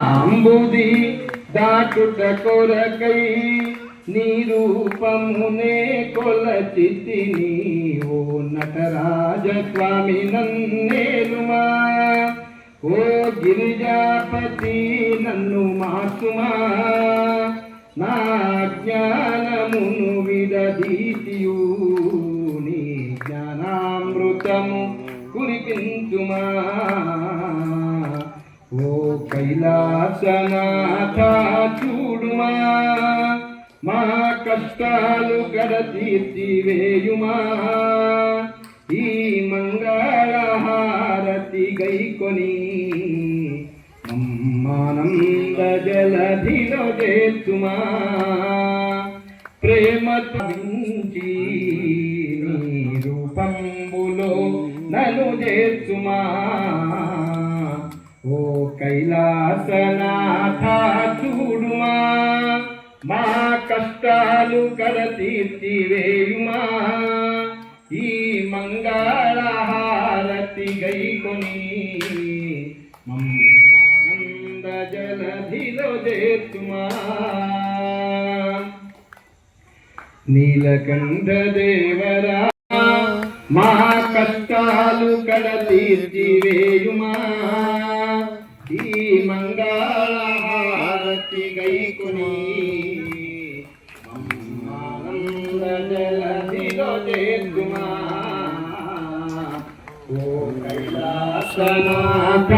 అంబుది దాటుట కొరకై నీ రూపమునే కొలచితిని ఓ నటరాజ స్వామి నన్నేలుమా ఓ గిరిజాపతి నన్ను మాసుమా నా జ్ఞానమును విడదీసియు నీ జ్ఞానామృతము కురిపించుమా ఓ కైలాసనాథ చూడుమా మా కష్టాలు కడతీర్చివేయుమా ఈ మంగళహారతి గైకొని అమ్మానంద జలధిలో చేర్చుమా ప్రేమతో నీ రూపంబులో నన్ను చేర్చుమా ఓ కైలాసనాథ చూడుమా మా కష్టాలు కడతీర్చివేయుమా ఈ మంగళహారతి గైకొని మమ్మానంద జలధిలో చేర్చుమా నీలకంఠ దేవరా మా కష్టాలు కడతీర్చివేయుమా ఈ మంగళహారతి గైకొని ఆనంద జలధిలో చేర్చుమా ఓ కైలాసనాథ